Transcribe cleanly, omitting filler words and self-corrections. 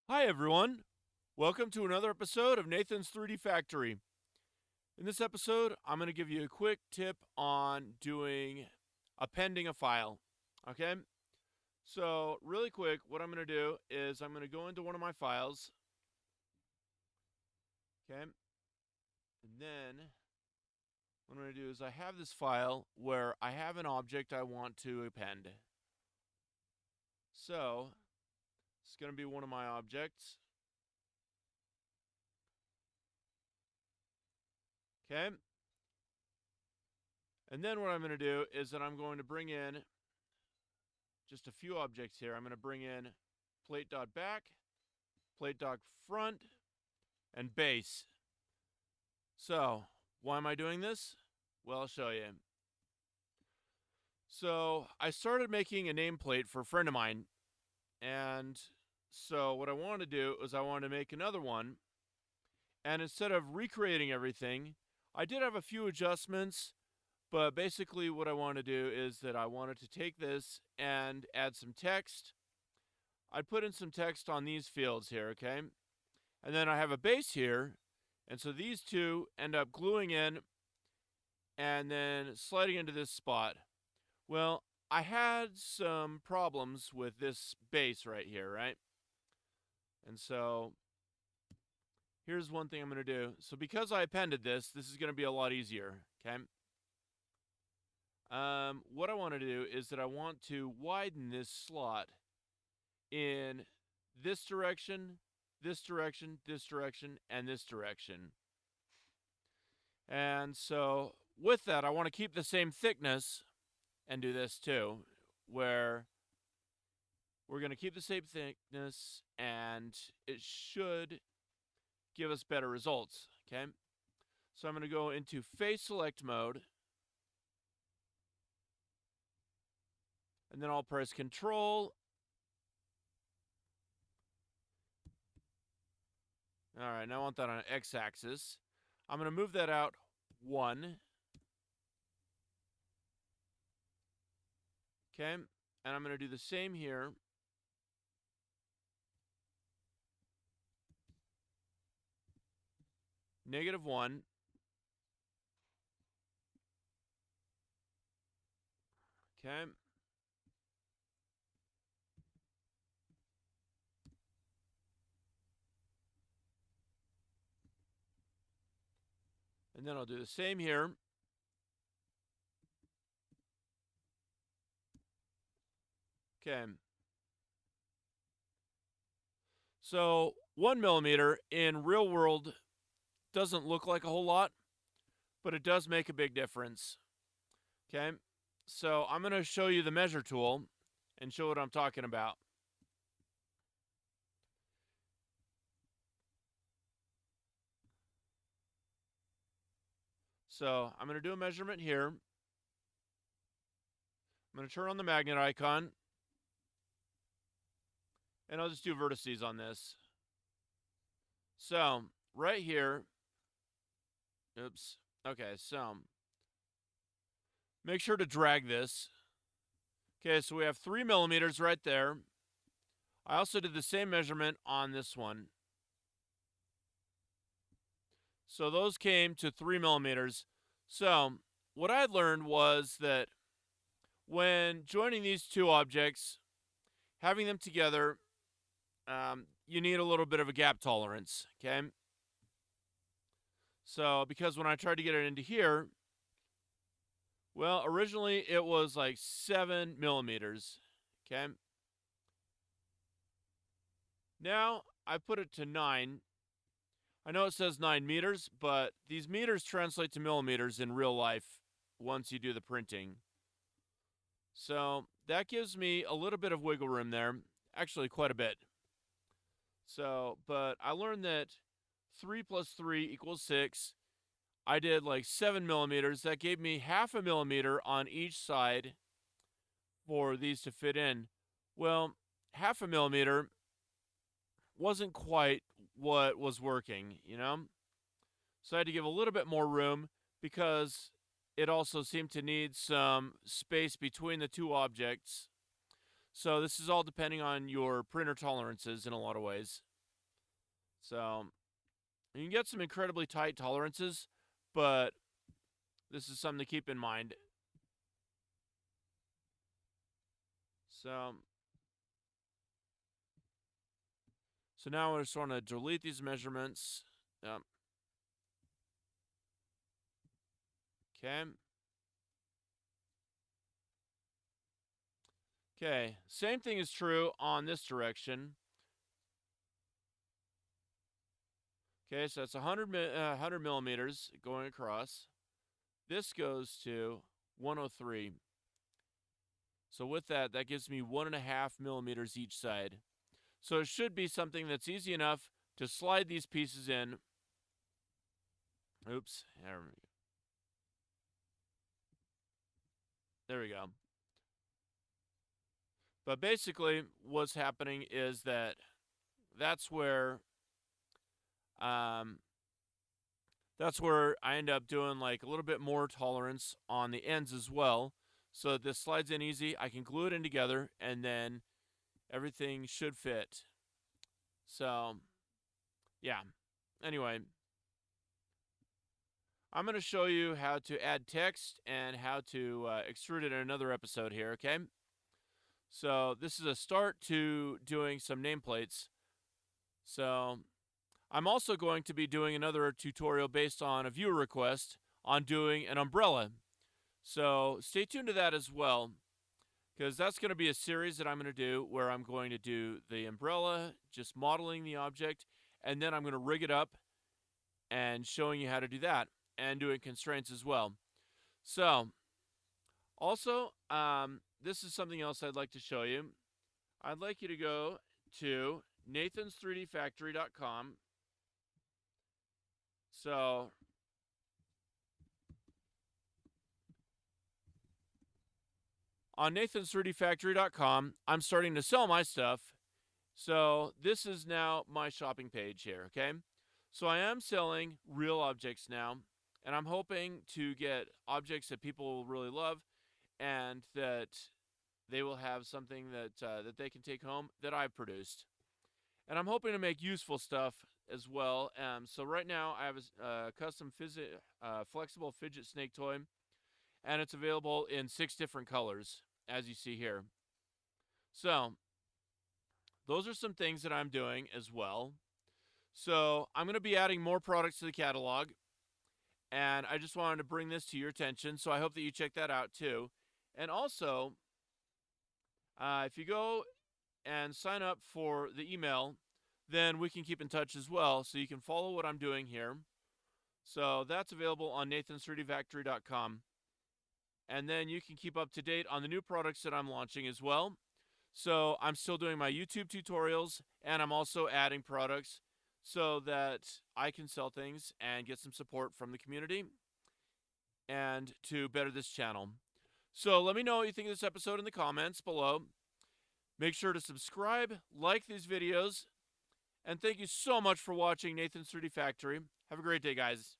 Hi everyone! Welcome to another episode of Nathan's 3D Factory. In this episode, I'm going to give you a quick tip on doing appending a file. Okay? So, really quick, what I'm going to do is I'm going to go into one of my files. Okay? And then what I'm going to do is I have this file where I have an object I want to append. So, it's going to be one of my objects. Okay? And then what I'm going to do is that I'm going to bring in just a few objects here. I'm going to bring in plate.back, plate.front, and base. So, why am I doing this? Well, I'll show you. So, I started making a nameplate for a friend of mine, and so what I wanted to do is I wanted to make another one, and instead of recreating everything, I did have a few adjustments, but basically what I want to do is that I wanted to take this and add some text. I'd put in some text on these fields here, okay? And then I have a base here, and so these two end up gluing in and then sliding into this spot. Well, I had some problems with this base right here, right? And so here's one thing I'm going to do. So because I appended this is going to be a lot easier, okay? What I want to do is that I want to widen this slot in this direction, this direction, this direction, and this direction. And so with that, I want to keep the same thickness and do this too, where we're going to keep the same thickness and it should give us better results, okay? So I'm going to go into face select mode, and then I'll press Control. All right, now I want that on X-axis. I'm going to move that out 1. Okay, and I'm going to do the same here. -1. Okay. And then I'll do the same here. Okay. So 1 millimeter in real world doesn't look like a whole lot, but it does make a big difference. Okay. So I'm going to show you the measure tool and show what I'm talking about. So I'm going to do a measurement here. I'm going to turn on the magnet icon. And I'll just do vertices on this. So right here. Oops. Okay, so make sure to drag this. Okay, so we have 3 millimeters right there. I also did the same measurement on this one. So those came to 3 millimeters. So what I learned was that when joining these two objects, having them together, you need a little bit of a gap tolerance, okay? So because when I tried to get it into here, well, originally it was like 7 millimeters, okay? Now I put it to 9. I know it says 9 meters, but these meters translate to millimeters in real life once you do the printing. So that gives me a little bit of wiggle room there, actually quite a bit. So, but I learned that 3 plus 3 equals 6. I did like 7 millimeters. That gave me half a millimeter on each side for these to fit in. Well, half a millimeter wasn't quite what was working, you know? So I had to give a little bit more room because it also seemed to need some space between the two objects. So this is all depending on your printer tolerances in a lot of ways. So you can get some incredibly tight tolerances, but this is something to keep in mind. So now I just want to delete these measurements. Yep. Okay. Okay, same thing is true on this direction. Okay, so that's 100 millimeters going across. This goes to 103. So with that, that gives me 1.5 millimeters each side. So it should be something that's easy enough to slide these pieces in. Oops. There we go. But basically, what's happening is that that's where that's where I end up doing like a little bit more tolerance on the ends as well. So that this slides in easy. I can glue it in together and then everything should fit. So, yeah. Anyway, I'm going to show you how to add text and how to extrude it in another episode here, okay? So, this is a start to doing some nameplates. So, I'm also going to be doing another tutorial based on a viewer request on doing an umbrella. So, stay tuned to that as well, because that's going to be a series that I'm going to do where I'm going to do the umbrella, just modeling the object, and then I'm going to rig it up and showing you how to do that and doing constraints as well. So, also, this is something else I'd like to show you. I'd like you to go to nathans3dfactory.com. So, on nathans3dfactory.com, I'm starting to sell my stuff. So, this is now my shopping page here, okay? So, I am selling real objects now, and I'm hoping to get objects that people will really love and that they will have something that they can take home that I've produced. And I'm hoping to make useful stuff as well. So right now I have a custom flexible fidget snake toy, and it's available in 6 different colors, as you see here. So those are some things that I'm doing as well. So I'm going to be adding more products to the catalog, and I just wanted to bring this to your attention. So I hope that you check that out too. And also, if you go and sign up for the email, then we can keep in touch as well, so you can follow what I'm doing here. So that's available on nathans3dfactory.com. And then you can keep up to date on the new products that I'm launching as well. So I'm still doing my YouTube tutorials, and I'm also adding products so that I can sell things and get some support from the community and to better this channel. So let me know what you think of this episode in the comments below. Make sure to subscribe, like these videos, and thank you so much for watching Nathan's 3D Factory. Have a great day, guys.